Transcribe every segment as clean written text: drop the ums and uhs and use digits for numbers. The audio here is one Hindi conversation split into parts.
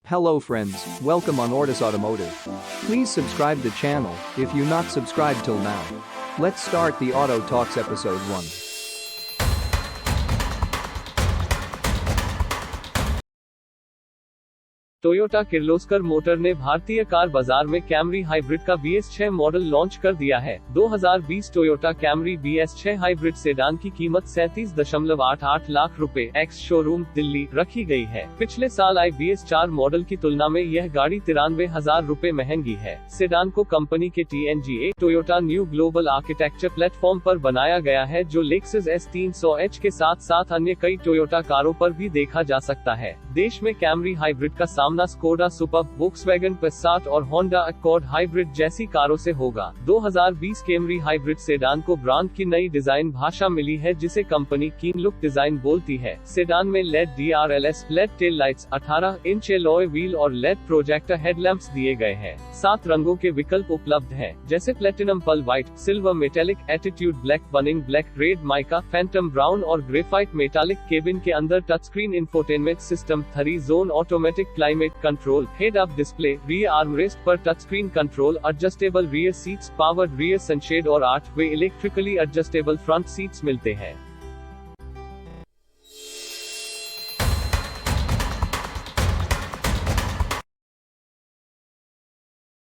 Hello friends, welcome on Ortis Automotive. Please subscribe the channel if you not subscribed till now. Let's start the Auto Talks episode 1. Toyota Kirloskar motor ने भारतीय कार बाजार में कैमरी हाइब्रिड का BS6 मॉडल लॉन्च कर दिया है। 2020 Toyota Camry BS6 hybrid sedan की कीमत 37.88 लाख रुपए एक्स शोरूम दिल्ली रखी गई है। पिछले साल आई BS4 मॉडल की तुलना में यह गाड़ी 93,000 रुपए महंगी है। सेडान को कंपनी के TNGA Toyota new global architecture platform पर बनाया गया है, जो लेक्सस S300H के साथ साथ अन्य कई टोयोटा कारों पर भी देखा जा सकता है। देश में कैमरी हाइब्रिड का सामना स्कोडा सुपर्ब, वोक्सवैगन पैसाट और होंडा अकॉर्ड हाइब्रिड जैसी कारों से होगा। 2020 कैमरी हाइब्रिड सेडान को ब्रांड की नई डिजाइन भाषा मिली है, जिसे कंपनी कीन लुक डिजाइन बोलती है। सेडान में LED DRLS, LED tail lights, 18 inch alloy wheel और LED प्रोजेक्टर हेडलैम्प्स दिए गए हैं। 7 रंगों के विकल्प उपलब्ध हैं, जैसे platinum pearl white, silver metallic, attitude black, burning black, red mica, phantom brown और ग्रेफाइट मेटालिक। केबिन के अंदर touch screen infotainment system, 3 zone automatic climate control, head up display, rear armrest पर touch screen control, adjustable rear seats, powered rear sunshade और 8 way electrically adjustable front seats मिलते हैं।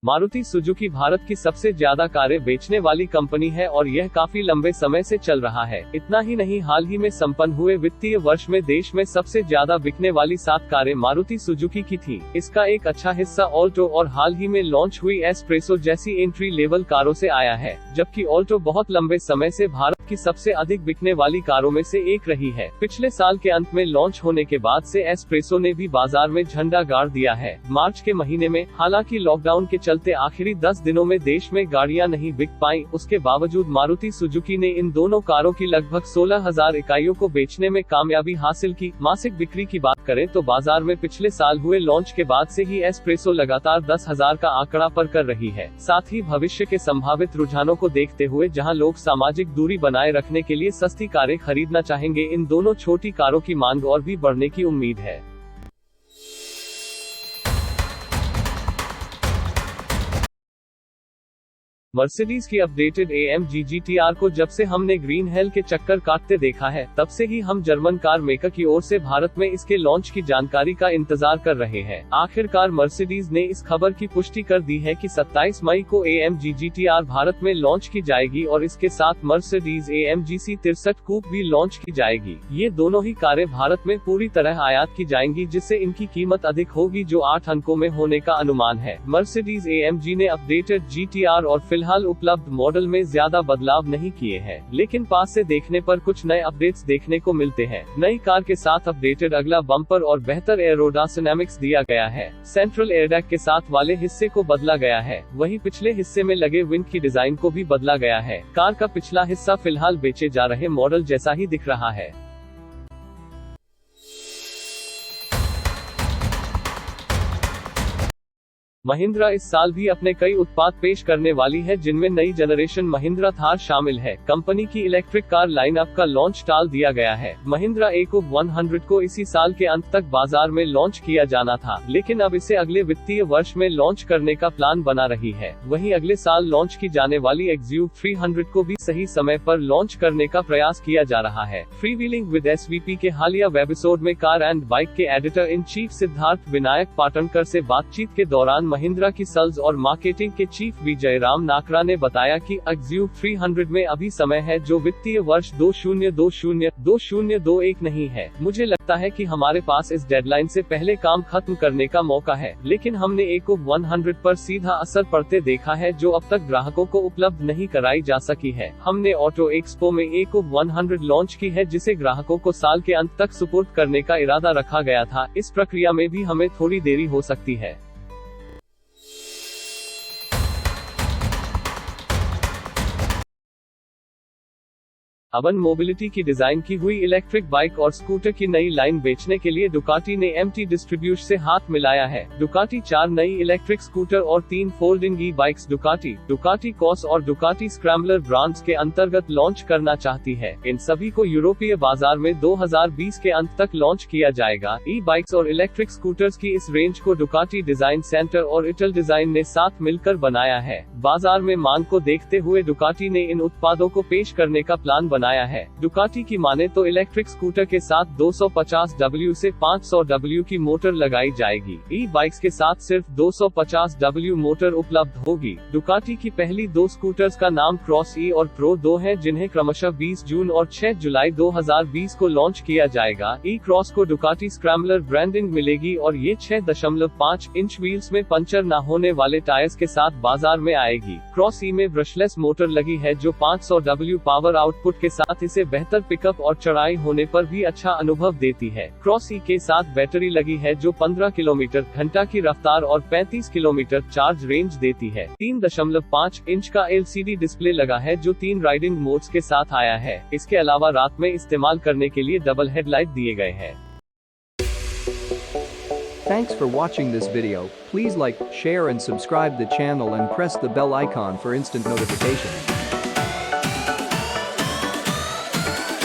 मारुति सुजुकी भारत की सबसे ज्यादा कारें बेचने वाली कंपनी है और यह काफी लंबे समय से चल रहा है। इतना ही नहीं, हाल ही में संपन्न हुए वित्तीय वर्ष में देश में सबसे ज्यादा बिकने वाली 7 कारें मारुति सुजुकी की थी। इसका एक अच्छा हिस्सा ऑल्टो और हाल ही में लॉन्च हुई एस्प्रेसो जैसी एंट्री लेवल कारों से आया है, जबकि ऑल्टो बहुत लंबे समय से भारत की सबसे अधिक बिकने वाली कारों में से एक रही है। पिछले साल के अंत में लॉन्च होने के बाद से एस्प्रेसो ने भी बाजार में झंडा गाड़ दिया है। मार्च के महीने में हालांकि लॉकडाउन के चलते आखिरी 10 दिनों में देश में गाड़ियां नहीं बिक पाई, उसके बावजूद मारुति सुजुकी ने इन दोनों कारों की लगभग 16,000 इकाइयों को बेचने में कामयाबी हासिल की। मासिक बिक्री की बात करें तो बाजार में पिछले साल हुए लॉन्च के बाद से ही एस्प्रेसो लगातार 10,000 का आंकड़ा पर कर रही है। साथ ही भविष्य के संभावित रुझानों को देखते हुए जहां लोग सामाजिक दूरी बनाए रखने के लिए सस्ती कारें खरीदना चाहेंगे, इन दोनों छोटी कारों की मांग और भी बढ़ने की उम्मीद है। मर्सिडीज की अपडेटेड AMG GTR को जब से हमने ग्रीन हेल के चक्कर काटते देखा है, तब से ही हम जर्मन कार मेकर की ओर से भारत में इसके लॉन्च की जानकारी का इंतजार कर रहे हैं। आखिरकार मर्सिडीज ने इस खबर की पुष्टि कर दी है कि 27 मई को AMG GTR भारत में लॉन्च की जाएगी और इसके साथ मर्सिडीज AMG C63 कूप भी लॉन्च की जाएगी। ये दोनों ही कारें भारत में पूरी तरह आयात की जाएंगी, जिससे इनकी कीमत अधिक होगी, जो 8 अंकों में होने का अनुमान है। मर्सिडीज AMG ने अपडेटेड GTR और फिलहाल उपलब्ध मॉडल में ज्यादा बदलाव नहीं किए हैं, लेकिन पास से देखने पर कुछ नए अपडेट्स देखने को मिलते हैं। नई कार के साथ अपडेटेड अगला बम्पर और बेहतर एरोडायनामिक्स दिया गया है। सेंट्रल एयरबैग के साथ वाले हिस्से को बदला गया है, वहीं पिछले हिस्से में लगे विंड की डिजाइन को भी बदला गया है। कार का पिछला हिस्सा फिलहाल बेचे जा रहे मॉडल जैसा ही दिख रहा है। महिंद्रा इस साल भी अपने कई उत्पाद पेश करने वाली है, जिनमें नई जनरेशन महिंद्रा थार शामिल है। कंपनी की इलेक्ट्रिक कार लाइनअप का लॉन्च टाल दिया गया है। महिंद्रा EQOV 100 को इसी साल के अंत तक बाजार में लॉन्च किया जाना था, लेकिन अब इसे अगले वित्तीय वर्ष में लॉन्च करने का प्लान बना रही है। वहीं अगले साल लॉन्च की जाने वाली XUV 300 को भी सही समय पर लॉन्च करने का प्रयास किया जा रहा है। फ्रीव्हीलिंग विद SVP के हालिया वेबिसोड में कार एंड बाइक के editor in chief Siddharth Vinayak Patankar से बातचीत के दौरान महिंद्रा की सेल्स और मार्केटिंग के चीफ विजय राम नाकरा ने बताया कि XUV 300 में अभी समय है, जो वित्तीय वर्ष 2020-2021 नहीं है। मुझे लगता है कि हमारे पास इस डेडलाइन से पहले काम खत्म करने का मौका है, लेकिन हमने EQOV 100 पर सीधा असर पड़ते देखा है, जो अब तक ग्राहकों को उपलब्ध नहीं कराई जा सकी है। हमने ऑटो एक्सपो में EQOV 100 लॉन्च की है, जिसे ग्राहकों को साल के अंत तक सुपुर्द करने का इरादा रखा गया था। इस प्रक्रिया में भी हमें थोड़ी देरी हो सकती है। अर्बन मोबिलिटी की डिजाइन की हुई इलेक्ट्रिक बाइक और स्कूटर की नई लाइन बेचने के लिए डुकाटी ने एमटी डिस्ट्रीब्यूशन से हाथ मिलाया है। डुकाटी 4 नई इलेक्ट्रिक स्कूटर और 3 फोल्डिंग ई बाइक्स डुकाटी कॉस और डुकाटी स्क्रैम्बलर ब्रांड्स के अंतर्गत लॉन्च करना चाहती है। इन सभी को यूरोपीय बाजार में 2020 के अंत तक लॉन्च किया जाएगा। ई बाइक्स और इलेक्ट्रिक स्कूटर्स की इस रेंज को डुकाटी डिजाइन सेंटर और इटल डिजाइन ने साथ मिलकर बनाया है। बाजार में मांग को देखते हुए डुकाटी ने इन उत्पादों को पेश करने का प्लान बनाया है। डुकाटी की माने तो इलेक्ट्रिक स्कूटर के साथ 250 W से 500 W की मोटर लगाई जाएगी। ई बाइक्स के साथ सिर्फ 250 W मोटर उपलब्ध होगी। डुकाटी की पहली 2 स्कूटर्स का नाम क्रॉस ई और प्रो 2 है, जिन्हें क्रमशः 20 जून और 6 जुलाई 2020 को लॉन्च किया जाएगा। ई क्रॉस को डुकाटी स्क्रैम्बलर ब्रांडिंग मिलेगी और ये 6.5 इंच व्हील्स में पंचर न होने वाले टायर्स के साथ बाजार में आएगी। क्रॉस ई में ब्रशलेस मोटर लगी है जो 500 W पावर आउटपुट के साथ इसे बेहतर पिकअप और चढ़ाई होने पर भी अच्छा अनुभव देती है। क्रॉस ई के साथ बैटरी लगी है जो 15 किलोमीटर घंटा की रफ्तार और 35 किलोमीटर चार्ज रेंज देती है। 3.5 इंच का LCD डिस्प्ले लगा है जो 3 राइडिंग मोड्स के साथ आया है। इसके अलावा रात में इस्तेमाल करने के लिए डबल हेडलाइट दिए गए हैं। Thanks for watching this video. Please like, share and subscribe the channel and press the bell icon for instant notification.